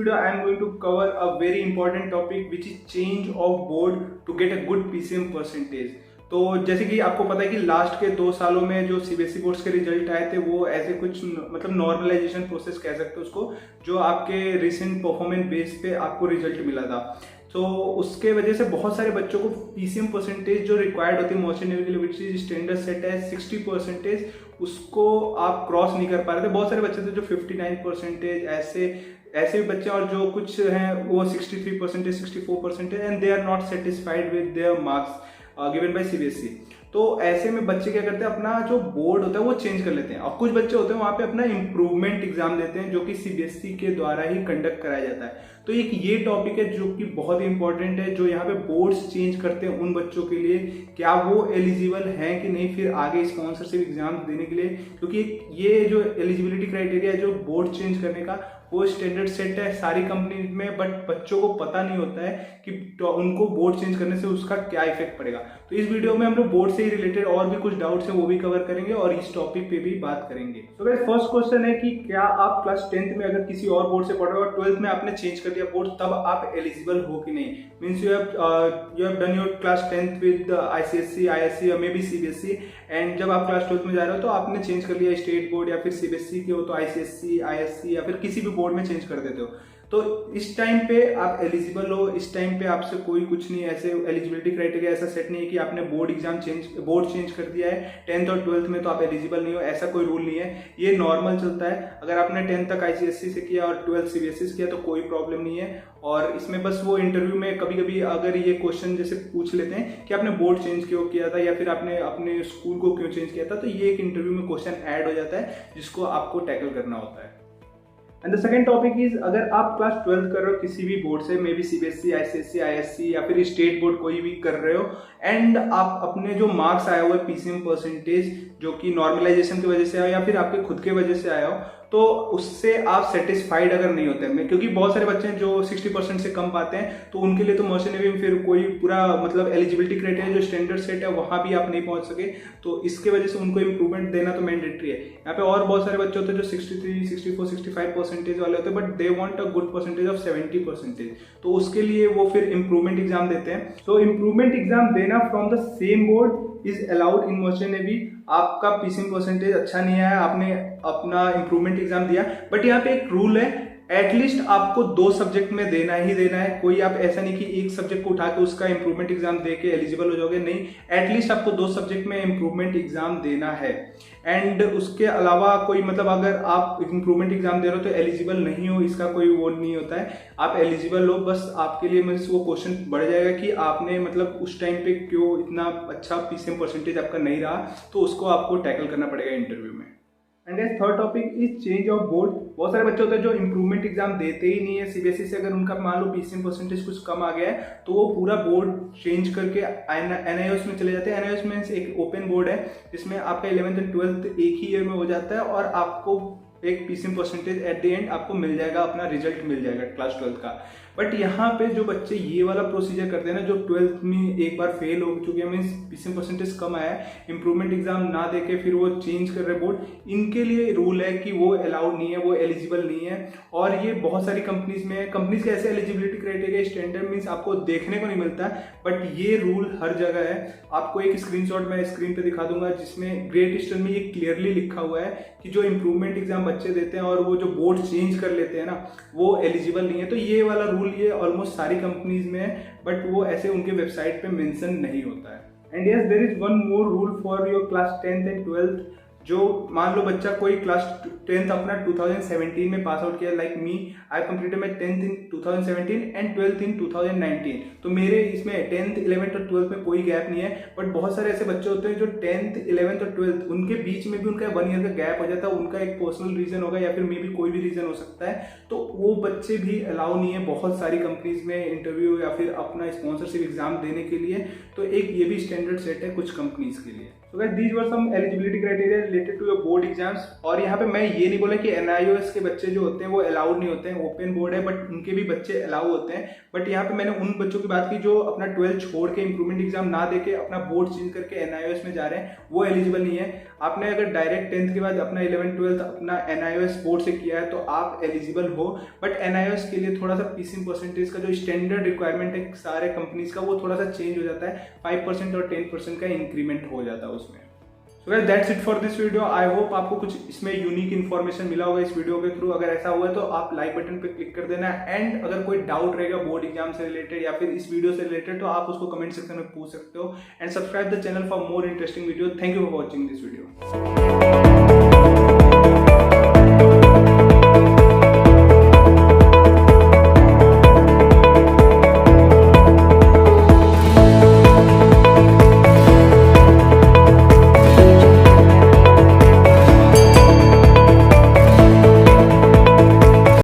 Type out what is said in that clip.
video I am going to cover a very important topic which is change of board to get a good PCM percentage। तो जैसे कि आपको पता है कि लास्ट के 2 सालों में जो सीबीएसई बोर्ड्स के रिजल्ट आए थे वो ऐसे कुछ मतलब नॉर्मलाइजेशन प्रोसेस कह सकते हो उसको, जो आपके रिसेंट परफॉर्मेंस बेस पे आपको रिजल्ट मिला था। तो उसके वजह से बहुत सारे बच्चों को पीसीएम परसेंटेज जो रिक्वायर्ड होती है मर्चेंट नेवी के लिए, विच इज स्टैंडर्ड सेट है 60%, उसको आप क्रॉस नहीं कर पा रहे थे। बहुत सारे बच्चे थे जो 59%, ऐसे भी बच्चे, और जो कुछ हैं वो 63%, 64%, and they are not satisfied with their marks given by CBSE. तो ऐसे में बच्चे क्या करते हैं, अपना जो बोर्ड होता है वो चेंज कर लेते हैं, और कुछ बच्चे होते हैं वहाँ पे अपना इम्प्रूवमेंट एग्जाम देते हैं जो कि सीबीएसई के द्वारा ही कंडक्ट कराया जाता है। तो एक ये टॉपिक है जो कि बहुत ही इंपॉर्टेंट है, जो यहाँ पे बोर्ड्स चेंज करते हैं उन बच्चों के लिए, क्या वो एलिजिबल हैं कि नहीं फिर आगे स्पॉन्सरशिप एग्जाम देने के लिए। क्योंकि ये जो एलिजिबिलिटी क्राइटेरिया है जो बोर्ड चेंज करने का, वो स्टैंडर्ड सेट है सारी कंपनी में, बट बच्चों को पता नहीं होता है कि तो उनको बोर्ड चेंज करने से उसका क्या इफेक्ट पड़ेगा। तो इस वीडियो में हम लोग बोर्ड से ही रिलेटेड और भी कुछ डाउट्स है वो भी कवर करेंगे और इस टॉपिक पे भी बात करेंगे। तो गाइस फर्स्ट क्वेश्चन है कि क्या आप क्लास 10th में अगर किसी और बोर्ड से पढ़ रहे हो और 12th में आपने चेंज कर दिया बोर्ड, तब आप एलिजिबल हो कि नहीं। Means you have done your class 10th with ICSE, ISC और मे बी सीबीएसई, एंड जब आप क्लास 12th में जा रहे हो तो आपने चेंज कर लिया स्टेट बोर्ड या फिर सीबीएसई के हो तो आईसीएसई, आईएससी या फिर किसी भी बोर्ड में चेंज कर देते हो, तो इस टाइम पे आप एलिजिबल हो। इस टाइम पे आपसे कोई कुछ नहीं, ऐसे एलिजिबिलिटी क्राइटेरिया ऐसा सेट नहीं है कि आपने बोर्ड चेंज कर दिया है 10th और 12th में तो आप एलिजिबल नहीं हो, ऐसा कोई रूल नहीं है। ये नॉर्मल चलता है, अगर आपने 10th तक आईसीएसई से किया और 12th सीबीएसई से किया तो कोई प्रॉब्लम नहीं है। और इसमें बस वो इंटरव्यू में कभी कभी अगर ये क्वेश्चन जैसे पूछ लेते हैं कि आपने बोर्ड चेंज क्यों किया था या फिर आपने अपने स्कूल को क्यों चेंज किया था, तो ये एक इंटरव्यू में क्वेश्चन ऐड हो जाता है जिसको आपको टैकल करना होता है। And the second topic is, अगर आप क्लास 12th कर रहे हो किसी भी बोर्ड से, may be CBSE, ICSE, ISC या फिर स्टेट बोर्ड कोई भी कर रहे हो, एंड आप अपने जो मार्क्स आया हुआ है पीसीएम परसेंटेज जो कि नॉर्मलाइजेशन की वजह से आया या फिर आपके खुद के वजह से आया हो, तो उससे आप सेटिस्फाइड अगर नहीं होते हैं, क्योंकि बहुत सारे बच्चे हैं जो 60% से कम पाते हैं, तो उनके लिए तो मर्चेंट नेवी में फिर कोई पूरा मतलब एलिजिबिलिटी क्राइटेरिया जो स्टैंडर्ड सेट है वहां भी आप नहीं पहुंच सके, तो इसके वजह से उनको इंप्रूवमेंट देना तो मैंडेटरी है। यहाँ पे और बहुत सारे बच्चे होते हैं जो 63, 64, 65% वाले होते हैं, but they want a good percentage of 70%, तो उसके लिए वो फिर इंप्रूवमेंट एग्जाम देते हैं। तो इंप्रूवमेंट एग्जाम देना from the same board is allowed in merchant navy. आपका पीसीएम परसेंटेज अच्छा नहीं आया, आपने अपना इंप्रूवमेंट एग्जाम दिया, बट यहाँ पे एक रूल है, एटलीस्ट आपको 2 सब्जेक्ट में देना ही देना है। कोई आप ऐसा नहीं कि एक सब्जेक्ट को उठा के उसका इंप्रूवमेंट एग्जाम दे के एलिजिबल हो जाओगे, नहीं, एटलीस्ट आपको 2 सब्जेक्ट में इंप्रूवमेंट एग्जाम देना है। एंड उसके अलावा कोई मतलब अगर आप इंप्रूवमेंट एग्जाम दे रहे हो तो एलिजिबल नहीं हो, इसका कोई वो नहीं होता है, आप एलिजिबल हो, बस आपके लिए मीन्स वो क्वेश्चन बढ़ जाएगा कि आपने मतलब उस टाइम पे क्यों इतना अच्छा पीसीएम परसेंटेज आपका नहीं रहा, तो उसको आपको टैकल करना पड़ेगा इंटरव्यू में। And third topic is change of board. बहुत सारे बच्चे होते हैं जो इंप्रूवमेंट एग्जाम देते ही नहीं है सीबीएसई से, अगर उनका मान लो पीसीएम परसेंटेज कुछ कम आ गया है तो वो पूरा बोर्ड चेंज करके एनआईओएस में चले जाते हैं। एनआईओएस में एक ओपन बोर्ड है जिसमें आपका 11th एंड 12th एक ही ईयर में हो जाता है और आपको एक PCM percentage at the end आपको मिल जाएगा, अपना रिजल्ट मिल जाएगा क्लास 12th का। बट यहाँ पे जो बच्चे ये वाला प्रोसीजर करते हैं ना, जो 12th में एक बार फेल हो चुके हैं, मीन्स पीसीएम परसेंटेज कम आया है, इंप्रूवमेंट एग्जाम ना देके फिर वो चेंज कर रहे बोर्ड, इनके लिए रूल है कि वो अलाउड नहीं है, वो एलिजिबल नहीं है। और ये बहुत सारी कंपनीज में, कंपनीज के ऐसे एलिजिबिलिटी क्राइटेरिया स्टैंडर्ड मीन्स आपको देखने को नहीं मिलता, बट ये रूल हर जगह है। आपको एक स्क्रीनशॉट मैं स्क्रीन पे दिखा दूंगा जिसमें ग्रेट ईस्टर्न में ये क्लियरली लिखा हुआ है कि जो इंप्रूवमेंट एग्जाम बच्चे देते हैं और वो जो बोर्ड चेंज कर लेते हैं ना, वो एलिजिबल नहीं है। तो ये वाला रूल ये ऑलमोस्ट सारी कंपनीज में है, बट वो ऐसे उनके वेबसाइट पे मेंशन नहीं होता है। And yes there is one more rule for your class 10th and 12th। जो मान लो बच्चा कोई क्लास 10th अपना 2017 में पास आउट किया, like me, I completed my 10th in 2017 and 12th इन 2019, तो मेरे इसमें 10th, 11th और 12th में कोई गैप नहीं है। बट बहुत सारे ऐसे बच्चे होते हैं जो 10th, 11th और 12th उनके बीच में भी उनका 1 ईयर का गैप हो जाता है, उनका एक पर्सनल रीजन होगा या फिर मे बी कोई भी रीजन हो सकता है, तो वो बच्चे भी अलाउ नहीं है बहुत सारी कंपनीज में इंटरव्यू या फिर अपना स्पॉन्सरशिप एग्जाम देने के लिए। तो एक ये भी स्टैंडर्ड सेट है कुछ कंपनीज के लिए। So guys, these were some eligibility criteria related to your board exams. और यहाँ पे मैं ये नहीं बोला कि NIOS के बच्चे जो होते हैं वो अलाउड नहीं होते हैं, ओपन बोर्ड है बट उनके भी बच्चे अलाउ होते हैं। बट यहाँ पे मैंने उन बच्चों की बात की जो अपना 12th छोड़ के इंप्रूवमेंट एग्जाम ना देके अपना बोर्ड चेंज करके NIOS में जा रहे हैं, वो एलिजिबल नहीं है। आपने अगर डायरेक्ट 10th के बाद अपना 11th 12th अपना NIOS बोर्ड से किया है तो आप एलिजिबल हो। बट NIOS के लिए थोड़ा सा PCM परसेंटेज का जो स्टैंडर्ड रिक्वायरमेंट है सारे कंपनीज का, वो थोड़ा सा चेंज हो जाता है, 5% और 10% का इंक्रीमेंट हो जाता है उसमें। So guys, that's it for this video. I hope आपको कुछ इसमें यूनिक इन्फॉर्मेशन मिला होगा इस वीडियो के थ्रू। अगर ऐसा हुआ तो आप लाइक बटन पे क्लिक कर देना। एंड अगर कोई डाउट रहेगा बोर्ड एग्जाम से रिलेटेड या फिर इस वीडियो से रिलेटेड, तो आप उसको कमेंट सेक्शन में पूछ सकते हो। And subscribe the channel for more interesting video. Thank you for watching this video.